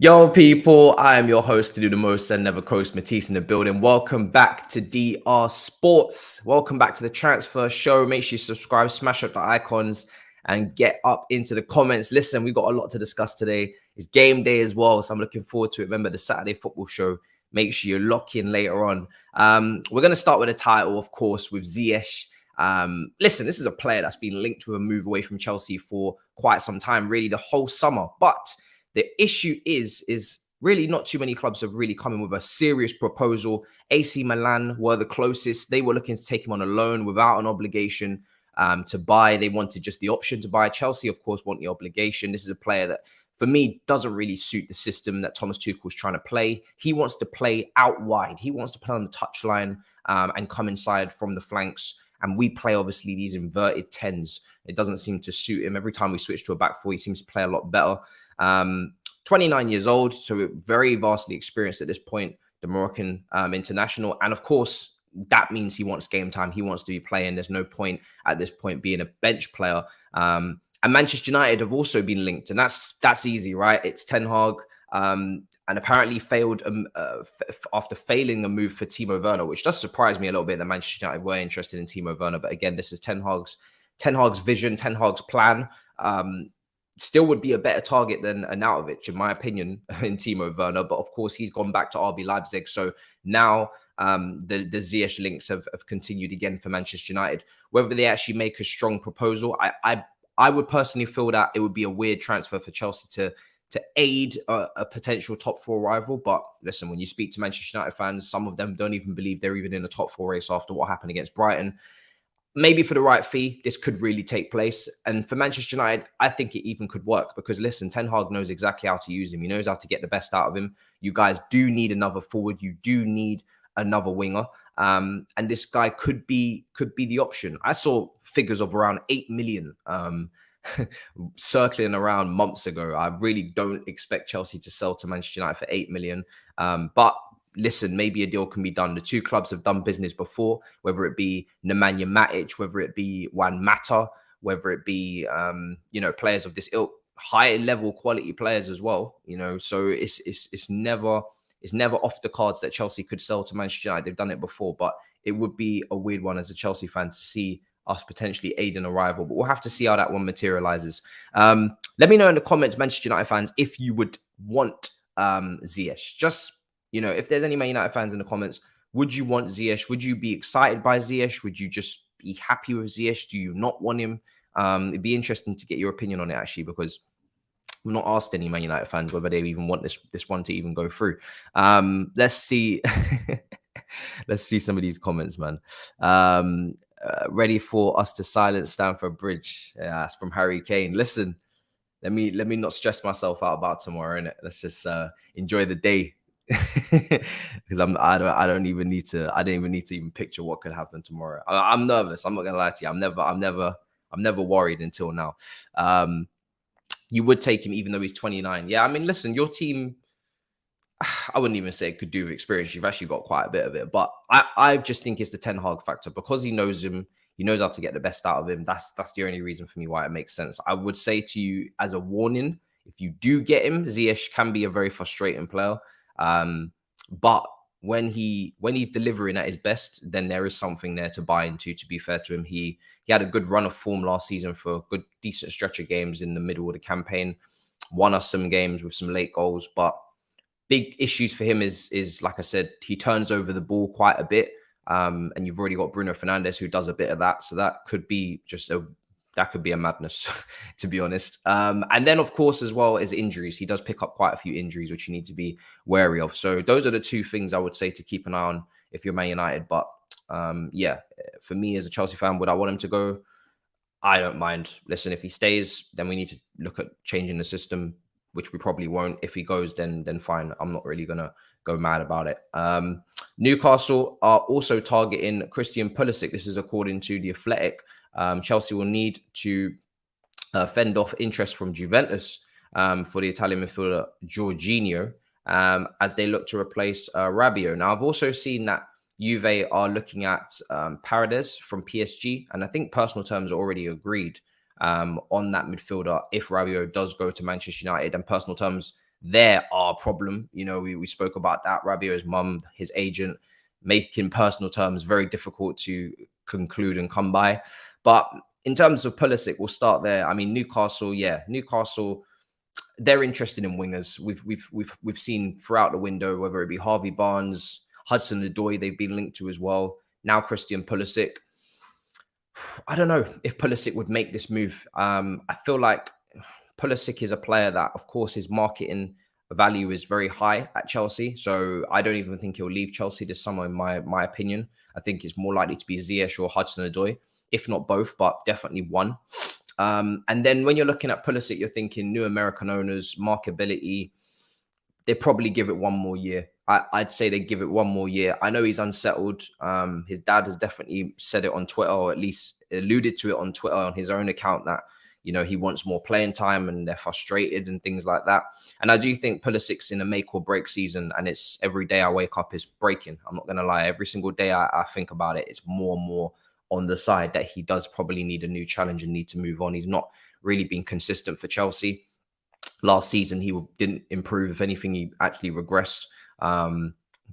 Yo, people, I am your host to do the most and never coast, Matisse in the building. Welcome back to DR Sports. Welcome back to the transfer show. Make sure you subscribe, smash up the icons, and get up into the comments. Listen, we've got a lot to discuss today. It's game day as well, so I'm looking forward to it. Remember, the Saturday football show. Make sure you lock in later on. We're going to start with a title, of course, with Ziyech. Listen, this is a player that's been linked with a move away from Chelsea for quite some time, really the whole summer. But the issue is really not too many clubs have really come in with a serious proposal. AC Milan were the closest. They were looking to take him on a loan without an obligation to buy. They wanted just the option to buy. Chelsea, of course, want the obligation. This is a player that, for me, doesn't really suit the system that Thomas Tuchel is trying to play. He wants to play out wide. He wants to play on the touchline and come inside from the flanks. And we play, obviously, these inverted 10s. It doesn't seem to suit him. Every time we switch to a back four, he seems to play a lot better. 29 years old, so very vastly experienced at this point, the Moroccan international. And of course, that means he wants game time. He wants to be playing. There's no point at this point being a bench player. And Manchester United have also been linked, and that's easy, right? It's Ten Hag, and apparently failed after failing a move for Timo Werner, which does surprise me a little bit that Manchester United were interested in Timo Werner. But again, this is Ten Hag's vision, Ten Hag's plan. Still would be a better target than Arnautovic, in my opinion, in Timo Werner. But of course, he's gone back to RB Leipzig. So now the Ziyech links have continued again for Manchester United. Whether they actually make a strong proposal, I would personally feel that it would be a weird transfer for Chelsea to aid a potential top four rival. But listen, when you speak to Manchester United fans, some of them don't even believe they're even in a top four race after what happened against Brighton. Maybe for the right fee, this could really take place. And for Manchester United, I think it even could work because, listen, Ten Hag knows exactly how to use him. He knows how to get the best out of him. You guys do need another forward. You do need another winger. And this guy could be the option. I saw figures of around 8 million circling around months ago. I really don't expect Chelsea to sell to Manchester United for 8 million. But listen, maybe a deal can be done. The two clubs have done business before, whether it be Nemanja Matic, whether it be Juan Mata, whether it be, players of this ilk, high level quality players as well, so it's never off the cards that Chelsea could sell to Manchester United. They've done it before, but it would be a weird one as a Chelsea fan to see us potentially aiding a rival, but we'll have to see how that one materializes. Let me know in the comments, Manchester United fans, if you would want Ziyech. Just, if there's any Man United fans in the comments, would you want Ziyech? Would you be excited by Ziyech? Would you just be happy with Ziyech? Do you not want him? It'd be interesting to get your opinion on it, actually, because I'm not asked any Man United fans whether they even want this one to even go through. Let's see. Let's see some of these comments, man. Ready for us to silence Stamford Bridge. Yeah, that's from Harry Kane. Listen, let me not stress myself out about tomorrow, innit? Let's just enjoy the day. Because I don't even need to even picture what could happen tomorrow. I'm nervous. I'm not gonna lie to you. I'm never worried until now. You would take him even though he's 29. Yeah, I mean, listen, your team, I wouldn't even say it could do with experience. You've actually got quite a bit of it, but I just think it's the Ten Hag factor because he knows him. He knows how to get the best out of him. That's the only reason for me why it makes sense. I would say to you as a warning, if you do get him, Ziyech can be a very frustrating player. But when he's delivering at his best, then there is something there to buy into. To be fair to him, he had a good run of form last season for a good, decent stretch of games in the middle of the campaign. Won us some games with some late goals, but big issues for him is like I said, he turns over the ball quite a bit. And you've already got Bruno Fernandes who does a bit of that, so that could be a madness, to be honest. And then, of course, as well as injuries, he does pick up quite a few injuries, which you need to be wary of. So those are the two things I would say to keep an eye on if you're Man United. But yeah, for me as a Chelsea fan, would I want him to go? I don't mind. Listen, if he stays, then we need to look at changing the system, which we probably won't. If he goes, then fine. I'm not really going to go mad about it. Newcastle are also targeting Christian Pulisic. This is according to The Athletic. Chelsea will need to fend off interest from Juventus for the Italian midfielder Jorginho as they look to replace Rabiot. Now, I've also seen that Juve are looking at Paredes from PSG, and I think personal terms are already agreed on that midfielder if Rabiot does go to Manchester United, and personal terms they're our problem. You know, we spoke about that. Rabiot's mum, his agent, making personal terms very difficult to conclude and come by. But in terms of Pulisic, we'll start there. I mean, Newcastle, they're interested in wingers. We've seen throughout the window, whether it be Harvey Barnes, Hudson-Odoi, they've been linked to as well. Now Christian Pulisic. I don't know if Pulisic would make this move. I feel like Pulisic is a player that, of course, his marketing value is very high at Chelsea. So I don't even think he'll leave Chelsea this summer, in my opinion. I think it's more likely to be Ziyech or Hudson-Odoi, if not both, but definitely one. And then when you're looking at Pulisic, you're thinking new American owners, marketability. They probably give it one more year. I'd say they give it one more year. I know he's unsettled. His dad has definitely said it on Twitter, or at least alluded to it on Twitter on his own account, that, you know, he wants more playing time and they're frustrated and things like that. And I do think Pulisic's in a make or break season, and it's every day I wake up is breaking. I'm not going to lie. Every single day I think about it, it's more and more on the side that he does probably need a new challenge and need to move on. He's not really been consistent for Chelsea. Last season, he didn't improve. If anything, he actually regressed.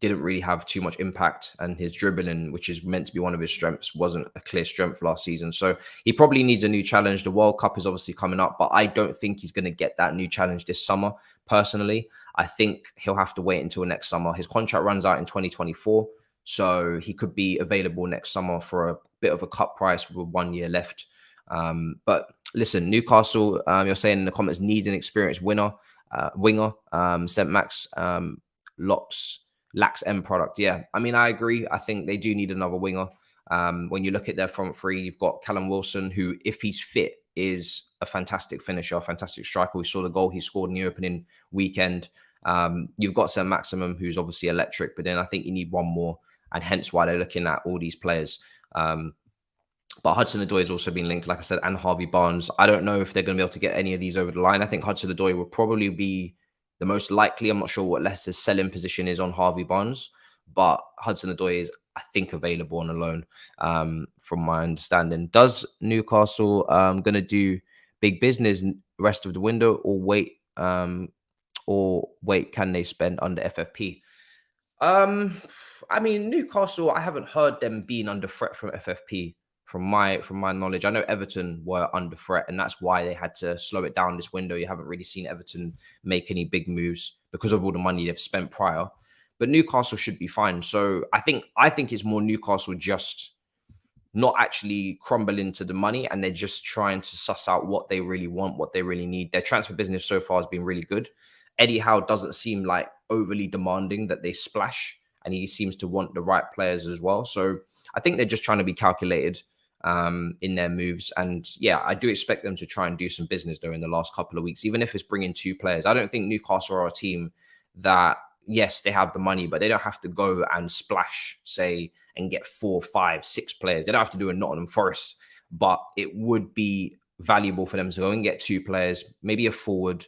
Didn't really have too much impact, and his dribbling, which is meant to be one of his strengths, wasn't a clear strength last season. So he probably needs a new challenge. The World Cup is obviously coming up, but I don't think he's going to get that new challenge this summer. Personally, I think he'll have to wait until next summer. His contract runs out in 2024, so he could be available next summer for a bit of a cut price with 1 year left. But listen, Newcastle, you're saying in the comments, need an experienced winger. St. Max lacks end product. Yeah, I mean, I agree. I think they do need another winger. When you look at their front three, you've got Callum Wilson, who, if he's fit, is a fantastic finisher, a fantastic striker. We saw the goal he scored in the opening weekend. You've got St. Maximum, who's obviously electric, but then I think you need one more, and hence why they're looking at all these players. But Hudson-Odoi has also been linked, like I said, and Harvey Barnes. I don't know if they're going to be able to get any of these over the line. I think Hudson-Odoi will probably be the most likely. I'm not sure what Leicester's selling position is on Harvey Barnes, but Hudson-Odoi is, I think, available on a loan, from my understanding. Does Newcastle going to do big business rest of the window, or wait? Can they spend under FFP? I mean, Newcastle, I haven't heard them being under threat from FFP. From my knowledge, I know Everton were under threat, and that's why they had to slow it down this window. You haven't really seen Everton make any big moves because of all the money they've spent prior. But Newcastle should be fine. So I think it's more Newcastle just not actually crumbling to the money, and they're just trying to suss out what they really want, what they really need. Their transfer business so far has been really good. Eddie Howe doesn't seem like overly demanding that they splash, and he seems to want the right players as well. So I think they're just trying to be calculated in their moves. And yeah, I do expect them to try and do some business though in the last couple of weeks, even if it's bringing two players. I don't think Newcastle are a team that, yes, they have the money, but they don't have to go and splash, say, and get 4, 5, 6 players. They don't have to do a Nottingham Forest, but it would be valuable for them to go and get 2 players, maybe a forward,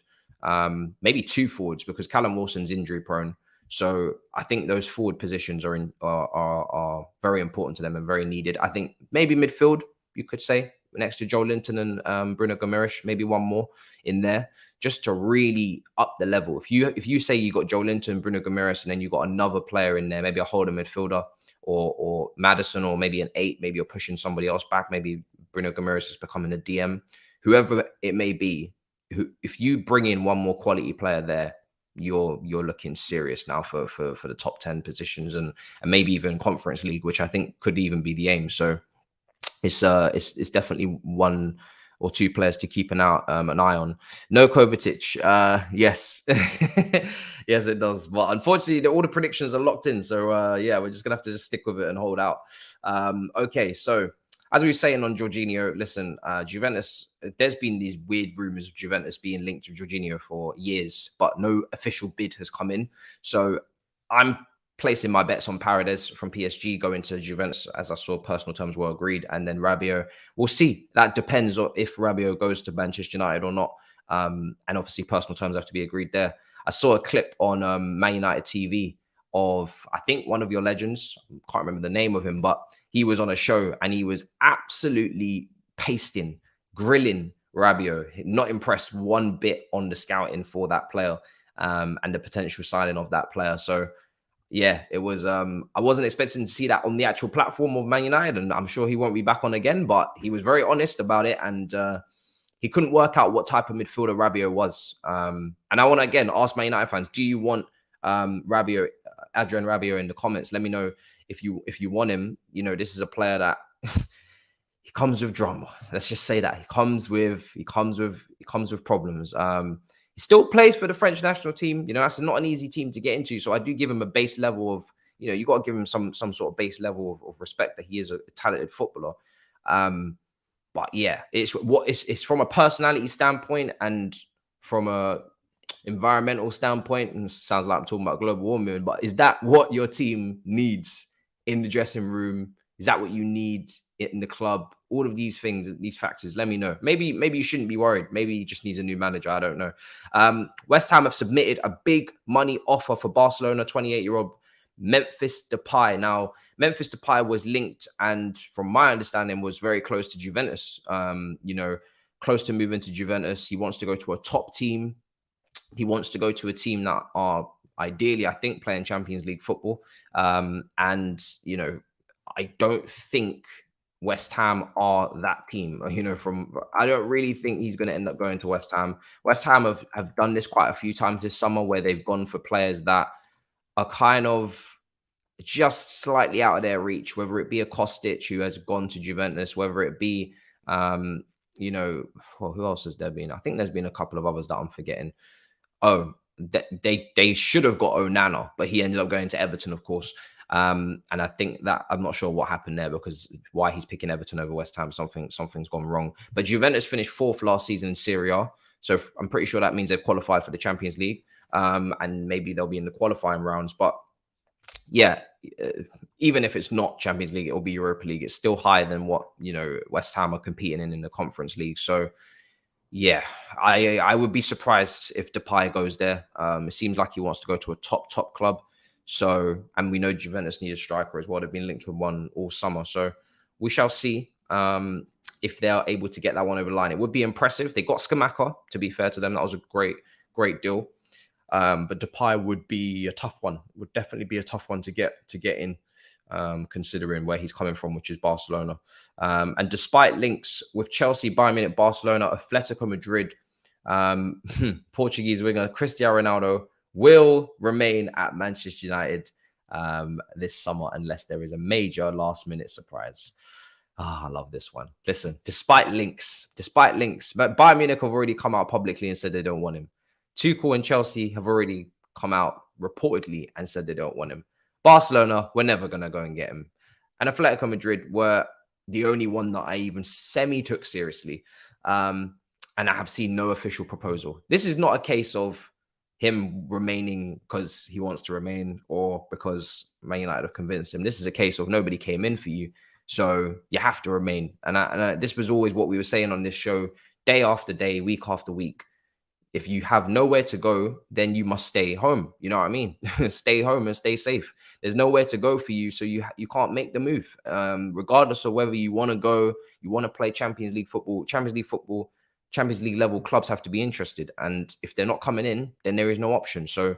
maybe 2 forwards, because Callum Wilson's injury prone. So I think those forward positions are very important to them and very needed. I think maybe midfield, you could say, next to Joe Linton and Bruno Gomes, maybe one more in there, just to really up the level. If you say you got Joe Linton, Bruno Gomes, and then you got another player in there, maybe a holding midfielder or Maddison, or maybe an 8, maybe you're pushing somebody else back, maybe Bruno Gomes is becoming a DM, whoever it may be. If you bring in one more quality player there, you're looking serious now for the top 10 positions and maybe even Conference League, which I think could even be the aim. So it's definitely 1 or 2 players to keep an eye on. No Kovacic, yes, yes it does. But unfortunately, all the predictions are locked in. So yeah, we're just gonna have to just stick with it and hold out. Okay, so as we were saying on Jorginho, listen, Juventus, there's been these weird rumors of Juventus being linked to Jorginho for years, but no official bid has come in. So I'm placing my bets on Paredes from PSG going to Juventus, as I saw personal terms were agreed. And then Rabiot, we'll see. That depends on if Rabiot goes to Manchester United or not. And obviously personal terms have to be agreed there. I saw a clip on Man United TV of, I think, one of your legends. I can't remember the name of him, but he was on a show and he was absolutely grilling Rabiot. Not impressed one bit on the scouting for that player. and the potential signing of that player. So yeah, it was. I wasn't expecting to see that on the actual platform of Man United, and I'm sure he won't be back on again. But he was very honest about it, and he couldn't work out what type of midfielder Rabiot was. And I want to again ask Man United fans: do you want Rabiot, Adrian Rabiot, in the comments? Let me know if you want him. You know, this is a player that he comes with drama. Let's just say that he comes with problems. He still plays for the French national team. You know, that's not an easy team to get into. So I do give him a base level of, you know, you got to give him some sort of base level of respect that he is a talented footballer. But yeah, it's from a personality standpoint and from a environmental standpoint, and sounds like I'm talking about global warming, but is that what your team needs in the dressing room? Is that what you need in the club? All of these things, these factors, let me know. Maybe you shouldn't be worried. Maybe he just needs a new manager. I don't know. West Ham have submitted a big money offer for Barcelona 28-year-old Memphis Depay. Now, Memphis Depay was linked and from my understanding was very close to Juventus. You know, close to moving to Juventus. He wants to go to a top team. He wants to go to a team that are ideally, I think, playing Champions League football. And, you know, I don't think West Ham are that team. You know, I don't really think he's going to end up going to West Ham. West Ham have done this quite a few times this summer where they've gone for players that are kind of just slightly out of their reach, whether it be a Kostic who has gone to Juventus, whether it be, you know, who else has there been? I think there's been a couple of others that I'm forgetting. Oh, they should have got Onana, but he ended up going to Everton, of course. And I think that I'm not sure what happened there because why he's picking Everton over West Ham. Something's gone wrong. But Juventus finished 4th last season in Serie A, so I'm pretty sure that means they've qualified for the Champions League. And maybe they'll be in the qualifying rounds. But yeah, even if it's not Champions League, it'll be Europa League. It's still higher than what, you know, West Ham are competing in the Conference League. So yeah, I would be surprised if Depay goes there. It seems like he wants to go to a top club. So, and we know Juventus need a striker as well. They've been linked with one all summer. So we shall see if they are able to get that one over the line. It would be impressive. They got Skamaka, to be fair to them. That was a great deal. But Depay would be a tough one. Would definitely be a tough one to get in, considering where he's coming from, which is Barcelona. And despite links with Chelsea, Bayern Munich, Barcelona, Atletico Madrid, Portuguese winger Cristiano Ronaldo will remain at Manchester United this summer unless there is a major last-minute surprise. I love this one. Listen, despite links, but Bayern Munich have already come out publicly and said they don't want him. Tuchel and Chelsea have already come out reportedly and said they don't want him. Barcelona, we're never going to go and get him. And Atletico Madrid were the only one that I even semi-took seriously. And I have seen no official proposal. This is not a case of him remaining because he wants to remain or because Man United have convinced him. This is a case of nobody came in for you, so you have to remain. And this was always what we were saying on this show, day after day, week after week. If you have nowhere to go, then you must stay home. You know what I mean? Stay home and stay safe. There's nowhere to go for you, so you can't make the move. Regardless of whether you want to go, you want to play Champions League football, Champions League level clubs have to be interested. And if they're not coming in, then there is no option. So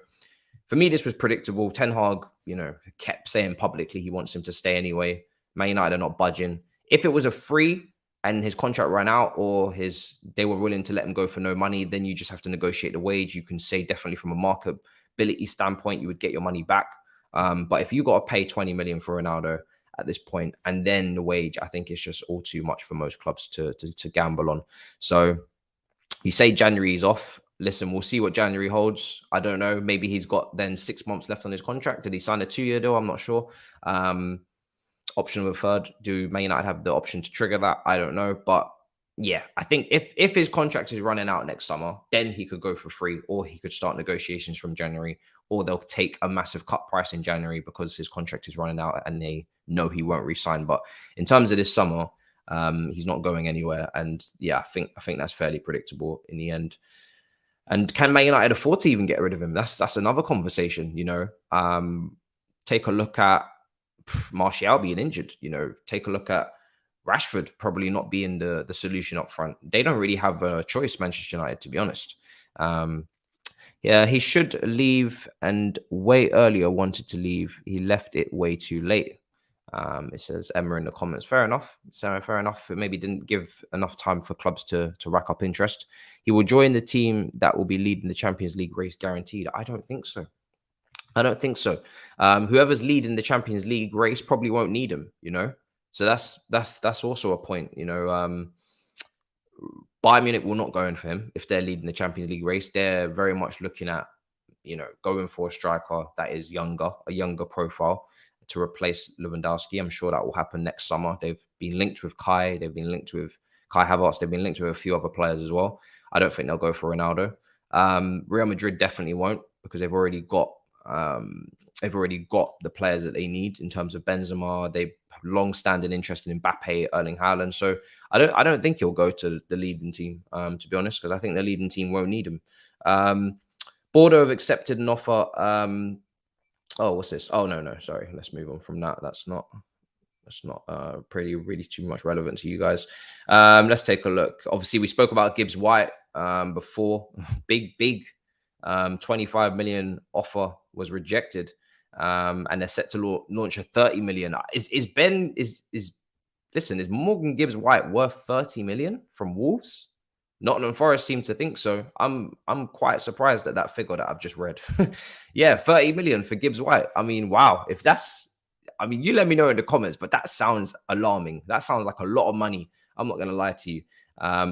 for me, this was predictable. Ten Hag, you know, kept saying publicly he wants him to stay anyway. Man United are not budging. If it was a free and his contract ran out or they were willing to let him go for no money, then you just have to negotiate the wage. You can say definitely from a marketability standpoint, you would get your money back. But if you got to pay 20 million for Ronaldo at this point, and then the wage, I think it's just all too much for most clubs to gamble on. So you say January is off. Listen, we'll see what January holds. I don't know. Maybe he's got then 6 months left on his contract. Did he sign a 2-year deal? I'm not sure. Option of a third. Do Man United have the option to trigger that? I don't know. But yeah, I think if his contract is running out next summer, then he could go for free, or he could start negotiations from January, or they'll take a massive cut price in January because his contract is running out and they know he won't re-sign. But in terms of this summer, he's not going anywhere. And yeah, I think that's fairly predictable in the end. And can Man United afford to even get rid of him? That's another conversation, you know. Take a look at Martial being injured, you know. Take a look at Rashford probably not being the solution up front. They don't really have a choice, Manchester United, to be honest. Yeah, he should leave and way earlier wanted to leave. He left it way too late. It says Emma in the comments. Fair enough. So fair enough. It maybe didn't give enough time for clubs to rack up interest. He will join the team that will be leading the Champions League race guaranteed. I don't think so. I don't think so. Whoever's leading the Champions League race probably won't need him, you know. So that's also a point, you know. Bayern Munich will not go in for him if they're leading the Champions League race. They're very much looking at, you know, going for a striker that is younger, a younger profile to replace Lewandowski. I'm sure that will happen next summer. They've been linked with Kai. They've been linked with Kai Havertz. They've been linked with a few other players as well. I don't think they'll go for Ronaldo. Real Madrid definitely won't because they've already got the players that they need in terms of Benzema. They've long-standing interest in Mbappe, Erling Haaland. So I don't think he'll go to the leading team, to be honest, because I think the leading team won't need him. Bordeaux have accepted an offer. Oh, what's this? Oh, no, sorry. Let's move on from that. That's not really too much relevant to you guys. Let's take a look. Obviously, we spoke about Gibbs White before. Big 25 million offer was rejected. And they're set to launch a 30 million. Is Morgan Gibbs White worth 30 million from Wolves? Nottingham Forest seem to think so. I'm quite surprised at that figure that I've just read. Yeah, 30 million for Gibbs White. I mean, wow. You let me know in the comments, but that sounds alarming. That sounds like a lot of money. I'm not going to lie to you.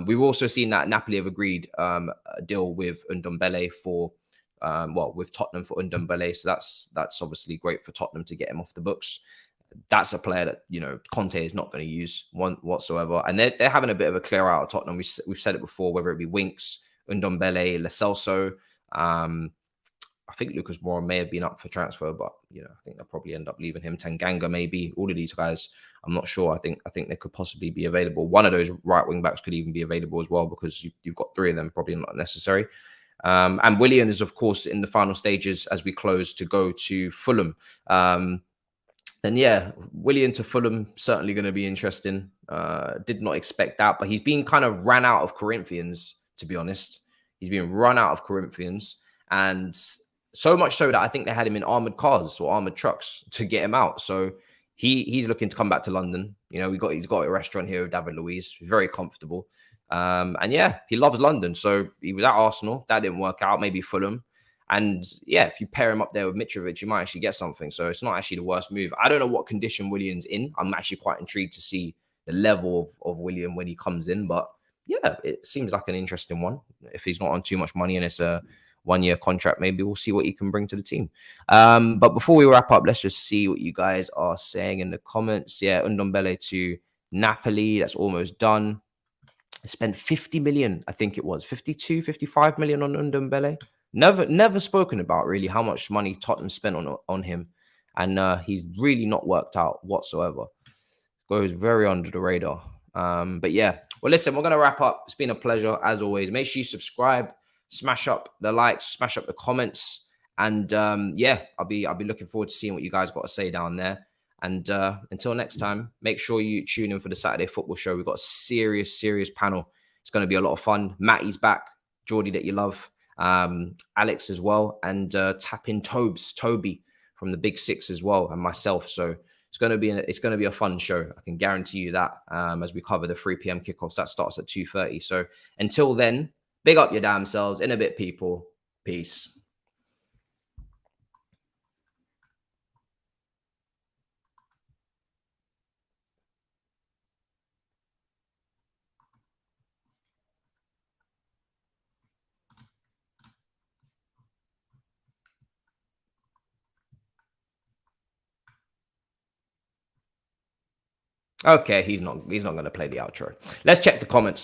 We've also seen that Napoli have agreed a deal with Ndombele with Tottenham for Ndombele. So that's obviously great for Tottenham to get him off the books. That's a player that, you know, Conte is not going to use whatsoever. And they're having a bit of a clear out of Tottenham. We've said it before, whether it be Winks, Ndombele, Lo Celso. I think Lucas Moura may have been up for transfer, but, you know, I think they'll probably end up leaving him. Tanganga, maybe. All of these guys, I'm not sure. I think they could possibly be available. One of those right wing backs could even be available as well, because you've got three of them, probably not necessary. And Willian is, of course, in the final stages as we close to go to Fulham. And yeah, Willian to Fulham, certainly going to be interesting. Did not expect that, but he's been kind of ran out of Corinthians, to be honest. He's been run out of Corinthians, and so much so that I think they had him in armored cars or armored trucks to get him out. So he's looking to come back to London. You know, he's got a restaurant here with David Luiz, very comfortable. And yeah, he loves London. So he was at Arsenal. That didn't work out. Maybe Fulham. And yeah, if you pair him up there with Mitrovic, you might actually get something. So it's not actually the worst move. I don't know what condition Willian's in. I'm actually quite intrigued to see the level of Willian when he comes in. But yeah, it seems like an interesting one. If he's not on too much money and it's a one-year contract, maybe we'll see what he can bring to the team. But before we wrap up, let's just see what you guys are saying in the comments. Yeah, Ndombele to Napoli. That's almost done. Spent 50 million, I think it was 52, 55 million on Ndombele. Never spoken about really how much money Tottenham spent on him, and he's really not worked out whatsoever. Goes very under the radar. But yeah, well, listen, we're gonna wrap up. It's been a pleasure as always. Make sure you subscribe, smash up the likes, smash up the comments, and yeah, I'll be looking forward to seeing what you guys got to say down there. And until next time, make sure you tune in for the Saturday Football Show. We've got a serious panel. It's going to be a lot of fun. Matty's back, Geordie that you love, Alex as well, and tap in Toby from the Big Six as well, and myself. So it's going to be a fun show. I can guarantee you that. As we cover the 3 p.m. kickoffs, that starts at 2:30. So until then, big up your damn selves. In a bit, people. Peace. Okay, he's not going to play the outro. Let's check the comments.